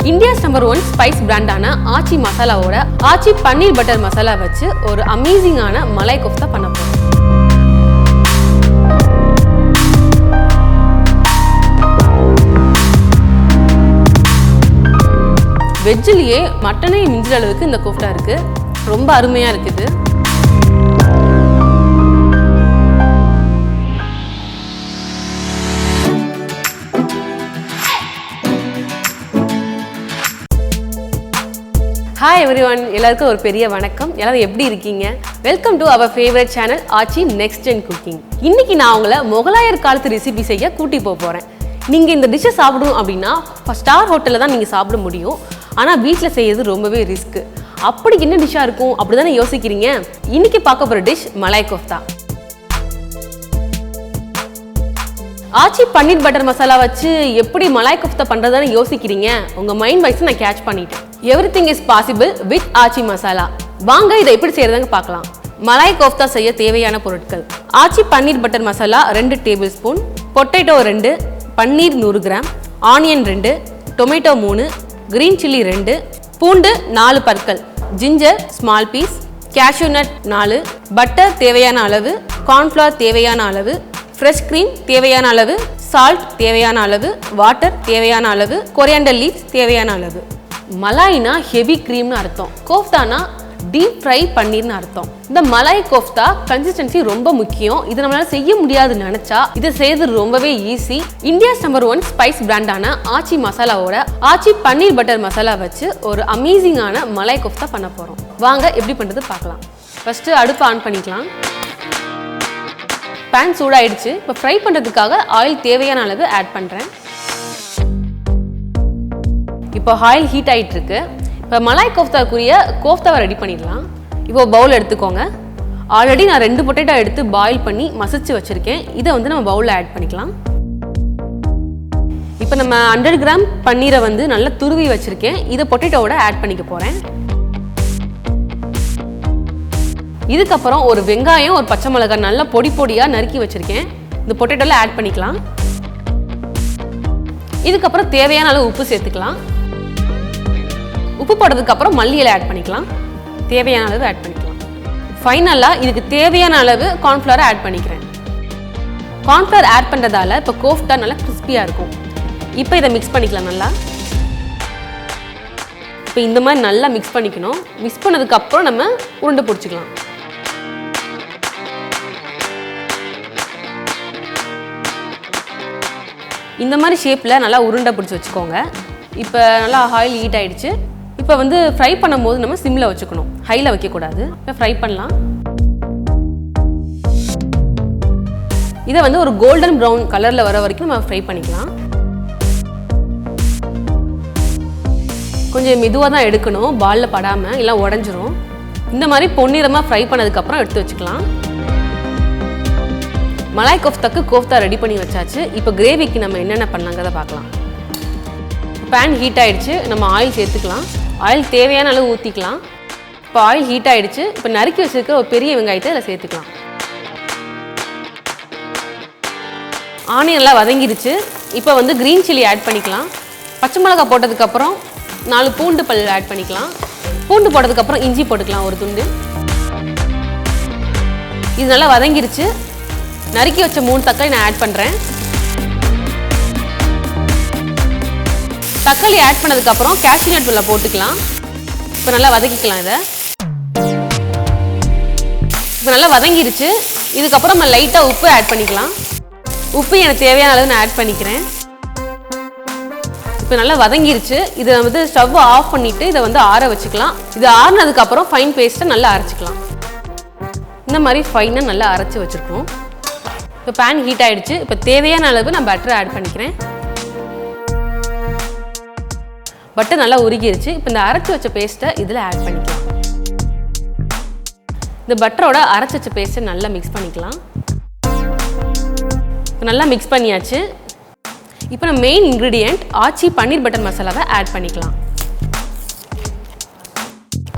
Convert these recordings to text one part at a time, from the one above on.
India's #1 spice brand-ஆன ஆச்சி மசாலாவோட ஆச்சி paneer butter masala வச்சு ஒரு அமேசிங்கான மலாய் கோஃப்தா பண்ண போறோம். வெஜ்ஜிலேயே மட்டனை மிஞ்சுற அளவுக்கு இந்த கோஃப்தா இருக்கு. ரொம்ப அருமையா இருக்குது. Hi everyone, எல்லாருக்கும் ஒரு பெரிய வணக்கம். எல்லாரும் எப்படி இருக்கீங்க? Welcome to our favourite channel Aachi next gen cooking. இன்னைக்கு நான் உங்களை முகலாயர் காலத்து ரெசிபி செய்ய கூட்டி போறேன். நீங்க இந்த டிஷ்ஷை சாப்பிடணும் அப்படின்னா ஸ்டார் ஹோட்டல்ல தான் நீங்க சாப்பிட முடியும். ஆனா வீட்டில் செய்யறது ரொம்பவே ரிஸ்க். அப்படி என்ன டிஷ்ஷா இருக்கும் அப்படிதானே யோசிக்கிறீங்க? இன்னைக்கு பார்க்க போற டிஷ் மலாய் கோஃப்தா. ஆச்சி பன்னீர் பட்டர் மசாலா வச்சு எப்படி மலாய் கோஃப்தா பண்றதுன்னு யோசிக்கிறீங்க? உங்க மைண்ட் வாய்ஸ் நான் கேட்ச் பண்ணிட்டேன். Everything is possible with ஆச்சி மசாலா. வாங்க இதை எப்படி செய்யறதுன்னு பார்க்கலாம். மலாய் கோஃப்தா செய்ய தேவையான பொருட்கள்: Aachi paneer butter masala 2 tablespoon, potato 2, paneer 100 gram, onion 2, tomato 3, green chilli 2, பூண்டு 4 பற்கள், ginger small piece, cashew nut 4, butter தேவையான அளவு, கார்ன்ஃப்ளவர் தேவையான அளவு, ஃப்ரெஷ் க்ரீம் தேவையான அளவு, சால்ட் தேவையான அளவு, வாட்டர் தேவையான அளவு, கொரியாண்டர் லீவ்ஸ் தேவையான அளவு. மலாய்னா ஹெவி க்ரீம்னு அர்த்தம், கோஃப்தானா டீப் ஃப்ரை பன்னீர்னு அர்த்தம். இந்த மலாய் கோஃப்தா கன்சிஸ்டன்சி ரொம்ப முக்கியம். இது நம்மளால செய்ய முடியாதுன்னு நினைச்சா இது செய்யறது ரொம்பவே ஈஸி. இந்தியாஸ் #1 ஸ்பைஸ் பிராண்டான ஆச்சி மசாலாவோட ஆச்சி பன்னீர் பட்டர் மசாலா வச்சு ஒரு அமேசிங்கான மலாய் கோஃப்தா பண்ண போறோம். வாங்க எப்படி பண்றது பார்க்கலாம். ஃபர்ஸ்ட் அடுப்பு ஆன் பண்ணிக்கலாம். பேன் சூடாயிடுச்சு. இப்போ ஃப்ரை பண்றதுக்காக ஆயில் தேவையான அளவு ஆட் பண்றேன். இப்போ ஆயில் ஹீட் ஆகிட்டு இருக்கு. இப்போ மலாய் கோஃப்தாக்குரிய கோஃப்தாவை ரெடி பண்ணிடலாம். இப்போ பவுல் எடுத்துக்கோங்க. ஆல்ரெடி நான் 2 பொட்டேட்டோ எடுத்து பாயில் பண்ணி மசிச்சு வச்சுருக்கேன். இதை வந்து நம்ம பவுலில் ஆட் பண்ணிக்கலாம். இப்போ நம்ம 100 கிராம் பன்னீரை வந்து நல்லா துருவி வச்சுருக்கேன். இதை பொட்டேட்டோவோட ஆட் பண்ணிக்க போகிறேன். இதுக்கப்புறம் ஒரு வெங்காயம், ஒரு பச்சை மிளகாய் நல்லா பொடி பொடியாக நறுக்கி வச்சுருக்கேன். இந்த பொட்டேட்டோவில் ஆட் பண்ணிக்கலாம். இதுக்கப்புறம் தேவையான அளவு உப்பு சேர்த்துக்கலாம். உப்பு போட்டதுக்கப்புறம் மல்லி இலை ஆட் பண்ணிக்கலாம். தேவையான அளவு ஆட் பண்ணிக்கலாம். ஃபைனலாக இதுக்கு தேவையான அளவு கார்ன்ஃப்ளவரை ஆட் பண்ணிக்கிறேன். கார்ன்ஃப்ளவர் ஆட் பண்ணுறதால இப்போ கோஃப்தா நல்லா கிறிஸ்பியாக இருக்கும். இப்போ இதை மிக்ஸ் பண்ணிக்கலாம். நல்லா இப்போ இந்த மாதிரி நல்லா மிக்ஸ் பண்ணிக்கணும். மிக்ஸ் பண்ணதுக்கப்புறம் நம்ம உருண்டை பிடிச்சிக்கலாம். இந்த மாதிரி ஷேப்பில் நல்லா உருண்டை பிடிச்சி வச்சுக்கோங்க. இப்போ நல்லா ஆயில் ஹீட் ஆகிடுச்சு. இப்போ வந்து ஃப்ரை பண்ணும்போது நம்ம சிம்மில் வச்சுக்கணும், ஹையில் வைக்கக்கூடாது. இப்போ ஃப்ரை பண்ணலாம். இதை வந்து ஒரு கோல்டன் ப்ரௌன் கலரில் வர வரைக்கும் நம்ம ஃப்ரை பண்ணிக்கலாம். கொஞ்சம் மெதுவாக தான் எடுக்கணும், பாலில் படாமல் இல்லை உடஞ்சிரும். இந்த மாதிரி பொன்னிறமாக ஃப்ரை பண்ணதுக்கப்புறம் எடுத்து வச்சுக்கலாம். மலாய் கோஃப்தாக்கு கோஃப்தா ரெடி பண்ணி வச்சாச்சு. இப்போ கிரேவிக்கு நம்ம என்னென்ன பண்ணலாங்கிறத பார்க்கலாம். பேன் ஹீட் ஆகிடுச்சு. நம்ம ஆயில் சேர்த்துக்கலாம். ஆயில் தேவையான அளவு ஊற்றிக்கலாம். இப்போ ஆயில் ஹீட் ஆகிடுச்சு. இப்போ நறுக்கி வச்சுருக்க ஒரு பெரிய வெங்காயத்தை இதில் சேர்த்துக்கலாம். ஆனியன் நல்லா வதங்கிடுச்சு. இப்போ வந்து க்ரீன் சில்லி ஆட் பண்ணிக்கலாம். பச்சை மிளகாய் போட்டதுக்கப்புறம் 4 பூண்டு பல் ஆட் பண்ணிக்கலாம். பூண்டு போட்டதுக்கப்புறம் இஞ்சி போட்டுக்கலாம், ஒரு துண்டு. இது நல்லா வதங்கிடுச்சு. நறுக்கி வச்ச 3 தக்காளி நான் ஆட் பண்ணுறேன். தக்காளி ஆட் பண்ணதுக்கப்புறம் கேஷ்யூநட் உள்ள போட்டுக்கலாம். இப்போ நல்லா வதக்கிக்கலாம். இதை இப்போ நல்லா வதங்கிடுச்சு. இதுக்கப்புறம் நம்ம லைட்டாக உப்பு ஆட் பண்ணிக்கலாம். உப்பு எனக்கு தேவையான அளவு நான் ஆட் பண்ணிக்கிறேன். இப்போ நல்லா வதங்கிருச்சு. இதை வந்து ஸ்டவ் ஆஃப் பண்ணிவிட்டு இதை வந்து ஆற வச்சுக்கலாம். இது ஆறினதுக்கப்புறம் ஃபைன் பேஸ்ட்டை நல்லா அரைச்சிக்கலாம். இந்த மாதிரி ஃபைனாக நல்லா அரைச்சி வச்சுருக்கோம். இப்போ பேன் ஹீட் ஆகிடுச்சு. இப்போ தேவையான அளவு நான் பட்டரை ஆட் பண்ணிக்கிறேன். பட்டர் நல்லா உருகிருச்சு. இப்போ இந்த அரைச்சி வச்ச பேஸ்ட்டை இதில் ஆட் பண்ணிக்கலாம். இந்த பட்டரோட அரைச்சி வச்ச பேஸ்ட்டை நல்லா மிக்ஸ் பண்ணிக்கலாம். இப்போ நல்லா மிக்ஸ் பண்ணியாச்சு. இப்போ நம்ம மெயின் இன்க்ரீடியன்ட் ஆச்சி பன்னீர் பட்டர் மசாலாவை ஆட் பண்ணிக்கலாம்.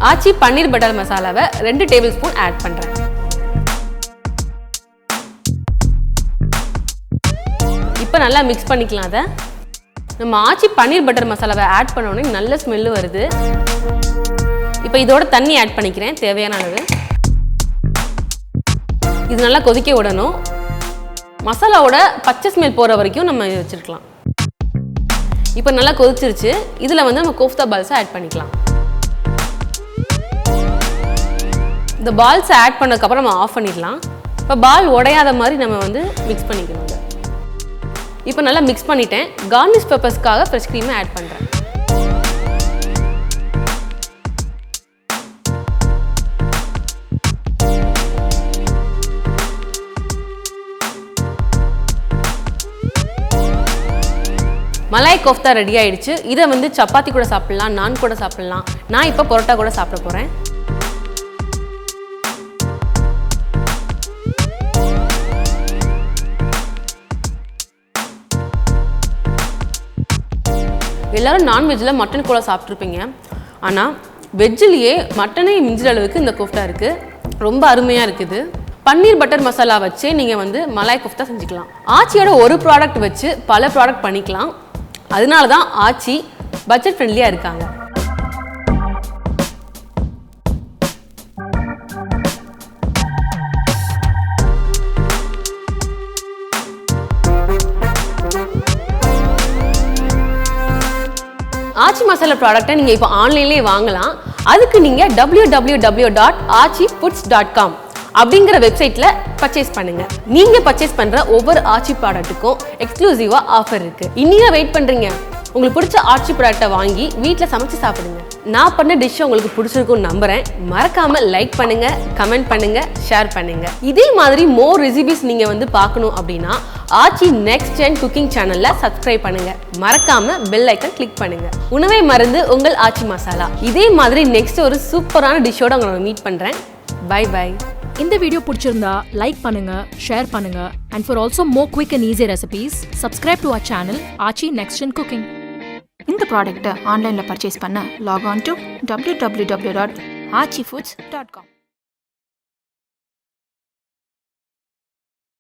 ஆச்சி பன்னீர் பட்டர் மசாலாவை 2 டேபிள் ஸ்பூன் ஆட் பண்ணுறேன். இப்போ நல்லா மிக்ஸ் பண்ணிக்கலாம். அதை நம்ம ஆச்சி பன்னீர் பட்டர் மசாலாவை ஆட் பண்ண உடனே நல்ல ஸ்மெல்லு வருது. இப்போ இதோட தண்ணி ஆட் பண்ணிக்கிறேன் தேவையான அளவு. இது நல்லா கொதிக்க விடணும். மசாலாவோட பச்சை ஸ்மெல் போகிற வரைக்கும் நம்ம வச்சுருக்கலாம். இப்போ நல்லா கொதிச்சிருச்சு. இதில் வந்து நம்ம கோஃப்தா பால்ஸை ஆட் பண்ணிக்கலாம். இந்த பால்ஸை ஆட் பண்ணதுக்கப்புறம் நம்ம ஆஃப் பண்ணிடலாம். இப்போ பால் உடையாத மாதிரி நம்ம வந்து மிக்ஸ் பண்ணிக்கணும். இப்போ நல்லா மிக்ஸ் பண்ணிட்டேன். கார்னிஷ் பர்பஸ்க்காக ஃப்ரெஷ் க்ரீமை ஆட் பண்ணுறேன். மலாய் கோஃப்தா ரெடி ஆயிடுச்சு. இதை வந்து சப்பாத்தி கூட சாப்பிடலாம், நான் கூட சாப்பிடலாம். நான் இப்போ பரோட்டா கூட சாப்பிட போகிறேன். எல்லாரும் நான்வெஜ்ஜில் மட்டன் கூட சாப்பிட்ருப்பீங்க. ஆனால் வெஜ்ஜிலேயே மட்டனே மிஞ்சிற அளவுக்கு இந்த கோஃப்டா இருக்குது. ரொம்ப அருமையாக இருக்குது. பன்னீர் பட்டர் மசாலா வச்சு நீங்கள் வந்து மலாய் கோஃப்தா செஞ்சுக்கலாம். ஆச்சியோட ஒரு ப்ராடக்ட் வச்சு பல ப்ராடக்ட் பண்ணிக்கலாம். அதனால தான் ஆச்சி பட்ஜெட் ஃப்ரெண்ட்லியாக இருக்காங்க. ஆச்சி மசாலா ப்ராடக்ட்டை நீங்கள் இப்போ ஆன்லைன்லேயே வாங்கலாம். அதுக்கு நீங்கள் www.aachifoods.com அப்படிங்கிற வெப்சைட்டில் பர்ச்சேஸ் பண்ணுங்கள். நீங்கள் பர்ச்சேஸ் பண்ணுற ஒவ்வொரு ஆச்சி ப்ராடக்ட்டுக்கும் எக்ஸ்க்ளூசிவாக ஆஃபர் இருக்குது. இன்னும் வெயிட் பண்ணுறீங்க? உங்களுக்கு பிடிச்ச ஆச்சி ப்ராடக்ட்டை வாங்கி வீட்டில் சமைச்சு சாப்பிடுங்க. நான் பண்ண டிஷ் உங்களுக்கு பிடிச்சிருக்கும்னு நம்புகிறேன். மறக்காமல் லைக் பண்ணுங்கள், கமெண்ட் பண்ணுங்கள், ஷேர் பண்ணுங்கள். இதே மாதிரி மோர் ரெசிபிஸ் நீங்கள் வந்து பார்க்கணும் அப்படின்னா ஆச்சி நெக்ஸ்ட் ஜென் குக்கிங் சேனலில் சப்ஸ்கிரைப் பண்ணுங்கள். மறக்காமல் பெல் ஐக்கன் கிளிக் பண்ணுங்கள். உணவை மருந்து உங்கள் ஆச்சி மசாலா. இதே மாதிரி நெக்ஸ்ட் ஒரு சூப்பரான டிஷ்ஷோட உங்களை மீட் பண்ணுறேன். Bye bye. இந்த வீடியோ பிடிச்சிருந்தா லைக் பண்ணுங்க, ஷேர் பண்ணுங்க. And for also more quick and easy recipes, subscribe to our channel Aachi Next Gen Cooking. இந்த ப்ராடக்ட்டை ஆன்லைனில் பர்ச்சேஸ் பண்ண லாக் ஆன் டு www.aachifoods.com.